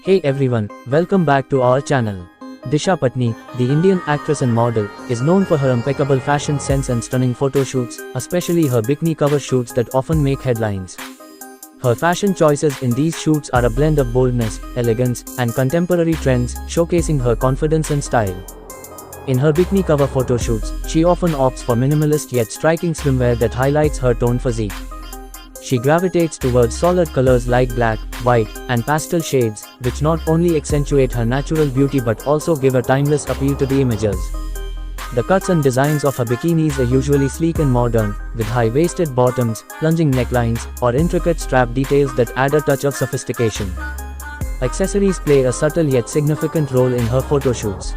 Hey everyone, welcome back to our channel. Disha Patni, the Indian actress and model, is known for her impeccable fashion sense and stunning photo shoots, especially her bikini cover shoots that often make headlines. Her fashion choices in these shoots are a blend of boldness, elegance, and contemporary trends, showcasing her confidence and style. In her bikini cover photo shoots, she often opts for minimalist yet striking swimwear that highlights her toned physique. She gravitates towards solid colors like black, white, and pastel shades, which not only accentuate her natural beauty but also give a timeless appeal to the images. The cuts and designs of her bikinis are usually sleek and modern, with high-waisted bottoms, plunging necklines, or intricate strap details that add a touch of sophistication. Accessories play a subtle yet significant role in her photo shoots.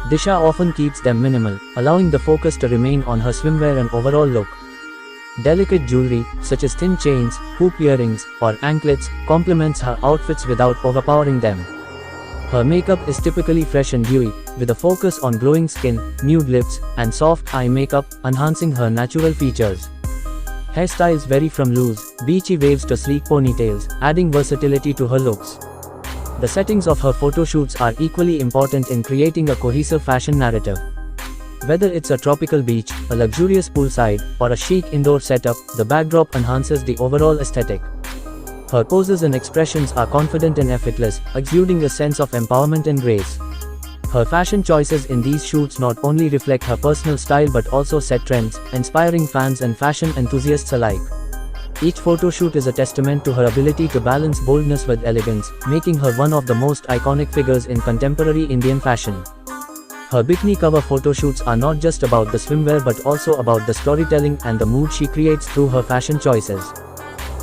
Disha often keeps them minimal, allowing the focus to remain on her swimwear and overall look. Delicate jewelry, such as thin chains, hoop earrings, or anklets, complements her outfits without overpowering them. Her makeup is typically fresh and dewy, with a focus on glowing skin, nude lips, and soft eye makeup, enhancing her natural features. Hairstyles vary from loose, beachy waves to sleek ponytails, adding versatility to her looks. The settings of her photo shoots are equally important in creating a cohesive fashion narrative. Whether it's a tropical beach, a luxurious poolside, or a chic indoor setup, the backdrop enhances the overall aesthetic. Her poses and expressions are confident and effortless, exuding a sense of empowerment and grace. Her fashion choices in these shoots not only reflect her personal style but also set trends, inspiring fans and fashion enthusiasts alike. Each photo shoot is a testament to her ability to balance boldness with elegance, making her one of the most iconic figures in contemporary Indian fashion. Her bikini cover photo shoots are not just about the swimwear but also about the storytelling and the mood she creates through her fashion choices.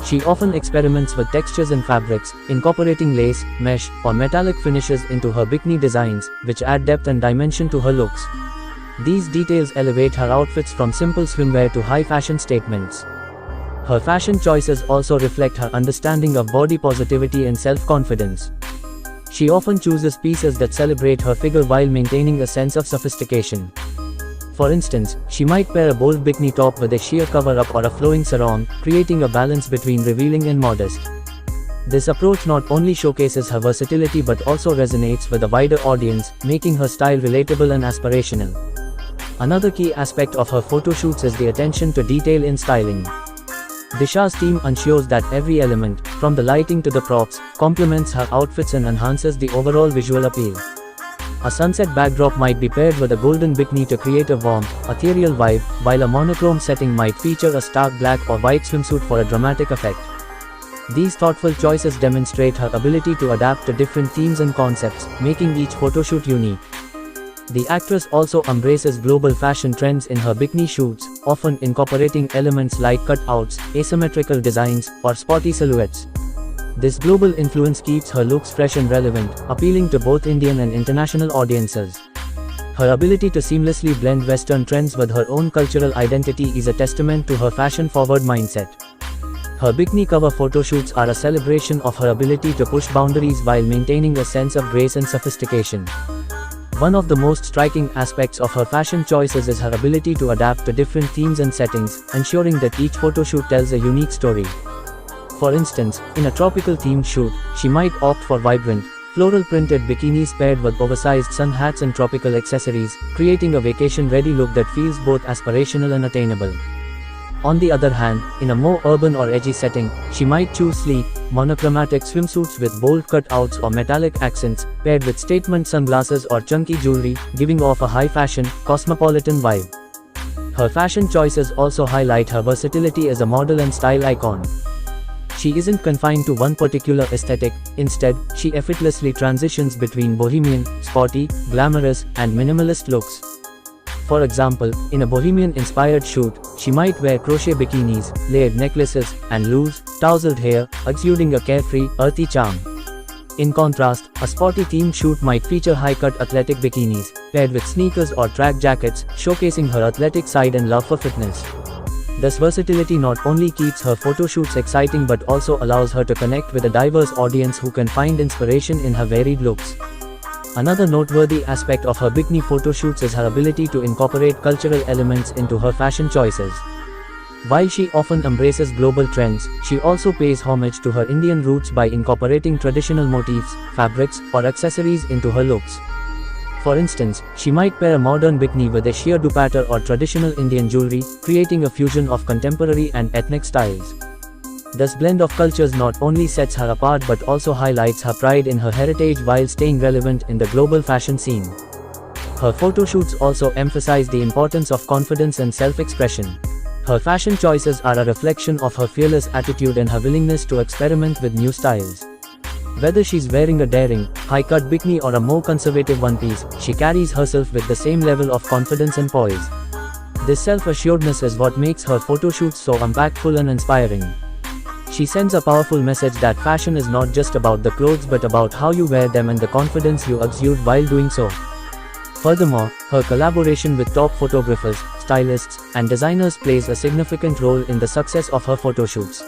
She often experiments with textures and fabrics, incorporating lace, mesh, or metallic finishes into her bikini designs, which add depth and dimension to her looks. These details elevate her outfits from simple swimwear to high fashion statements. Her fashion choices also reflect her understanding of body positivity and self-confidence. She often chooses pieces that celebrate her figure while maintaining a sense of sophistication. For instance, she might pair a bold bikini top with a sheer cover-up or a flowing sarong, creating a balance between revealing and modest. This approach not only showcases her versatility but also resonates with a wider audience, making her style relatable and aspirational. Another key aspect of her photo shoots is the attention to detail in styling. Disha's team ensures that every element, from the lighting to the props, complements her outfits and enhances the overall visual appeal. A sunset backdrop might be paired with a golden bikini to create a warm, ethereal vibe, while a monochrome setting might feature a stark black or white swimsuit for a dramatic effect. These thoughtful choices demonstrate her ability to adapt to different themes and concepts, making each photoshoot unique. The actress also embraces global fashion trends in her bikini shoots, often incorporating elements like cutouts, asymmetrical designs, or sporty silhouettes. This global influence keeps her looks fresh and relevant, appealing to both Indian and international audiences. Her ability to seamlessly blend Western trends with her own cultural identity is a testament to her fashion-forward mindset. Her bikini cover photo shoots are a celebration of her ability to push boundaries while maintaining a sense of grace and sophistication. One of the most striking aspects of her fashion choices is her ability to adapt to different themes and settings, ensuring that each photoshoot tells a unique story. For instance, in a tropical themed shoot, she might opt for vibrant, floral printed bikinis paired with oversized sun hats and tropical accessories, creating a vacation-ready look that feels both aspirational and attainable. On the other hand, in a more urban or edgy setting, she might choose sleek, monochromatic swimsuits with bold cutouts or metallic accents, paired with statement sunglasses or chunky jewelry, giving off a high-fashion, cosmopolitan vibe. Her fashion choices also highlight her versatility as a model and style icon. She isn't confined to one particular aesthetic, instead, she effortlessly transitions between bohemian, sporty, glamorous, and minimalist looks. For example, in a bohemian-inspired shoot, she might wear crochet bikinis, layered necklaces, and loose, tousled hair, exuding a carefree, earthy charm. In contrast, a sporty themed shoot might feature high-cut athletic bikinis, paired with sneakers or track jackets, showcasing her athletic side and love for fitness. This versatility not only keeps her photo shoots exciting but also allows her to connect with a diverse audience who can find inspiration in her varied looks. Another noteworthy aspect of her bikini photo shoots is her ability to incorporate cultural elements into her fashion choices. While she often embraces global trends, she also pays homage to her Indian roots by incorporating traditional motifs, fabrics, or accessories into her looks. For instance, she might pair a modern bikini with a sheer dupatta or traditional Indian jewelry, creating a fusion of contemporary and ethnic styles. This blend of cultures not only sets her apart but also highlights her pride in her heritage while staying relevant in the global fashion scene. Her photo shoots also emphasize the importance of confidence and self-expression. Her fashion choices are a reflection of her fearless attitude and her willingness to experiment with new styles. Whether she's wearing a daring, high-cut bikini or a more conservative one-piece, she carries herself with the same level of confidence and poise. This self-assuredness is what makes her photo shoots so impactful and inspiring. She sends a powerful message that fashion is not just about the clothes but about how you wear them and the confidence you exude while doing so. Furthermore, her collaboration with top photographers, stylists, and designers plays a significant role in the success of her photo shoots.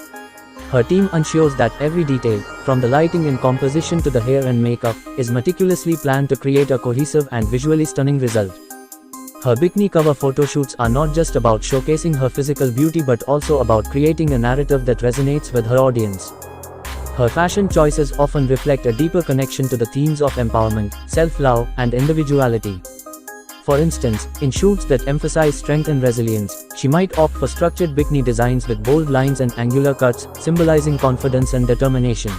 Her team ensures that every detail, from the lighting and composition to the hair and makeup, is meticulously planned to create a cohesive and visually stunning result. Her bikini cover photo shoots are not just about showcasing her physical beauty but also about creating a narrative that resonates with her audience. Her fashion choices often reflect a deeper connection to the themes of empowerment, self-love, and individuality. For instance, in shoots that emphasize strength and resilience, she might opt for structured bikini designs with bold lines and angular cuts, symbolizing confidence and determination.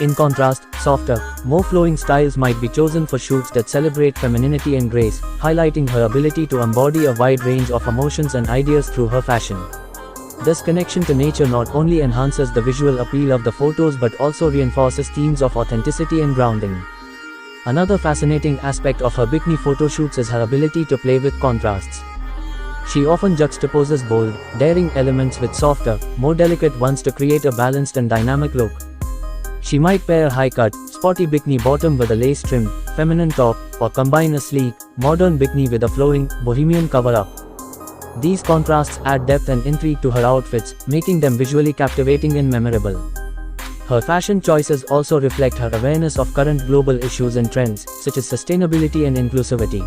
In contrast, softer, more flowing styles might be chosen for shoots that celebrate femininity and grace, highlighting her ability to embody a wide range of emotions and ideas through her fashion. This connection to nature not only enhances the visual appeal of the photos but also reinforces themes of authenticity and grounding. Another fascinating aspect of her bikini photo shoots is her ability to play with contrasts. She often juxtaposes bold, daring elements with softer, more delicate ones to create a balanced and dynamic look. She might pair a high-cut, sporty bikini bottom with a lace-trimmed, feminine top, or combine a sleek, modern bikini with a flowing, bohemian cover-up. These contrasts add depth and intrigue to her outfits, making them visually captivating and memorable. Her fashion choices also reflect her awareness of current global issues and trends, such as sustainability and inclusivity.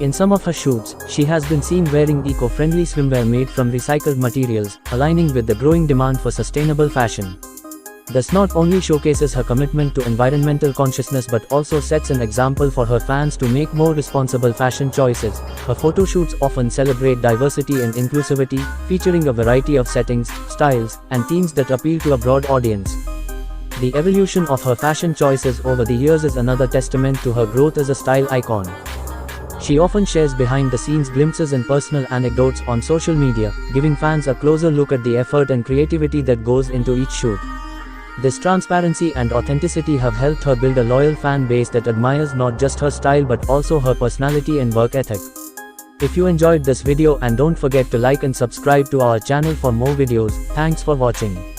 In some of her shoots, she has been seen wearing eco-friendly swimwear made from recycled materials, aligning with the growing demand for sustainable fashion. This not only showcases her commitment to environmental consciousness but also sets an example for her fans to make more responsible fashion choices. Her photo shoots often celebrate diversity and inclusivity, featuring a variety of settings, styles, and themes that appeal to a broad audience. The evolution of her fashion choices over the years is another testament to her growth as a style icon. She often shares behind-the-scenes glimpses and personal anecdotes on social media, giving fans a closer look at the effort and creativity that goes into each shoot. This transparency and authenticity have helped her build a loyal fan base that admires not just her style but also her personality and work ethic. If you enjoyed this video, and don't forget to like and subscribe to our channel for more videos. Thanks for watching.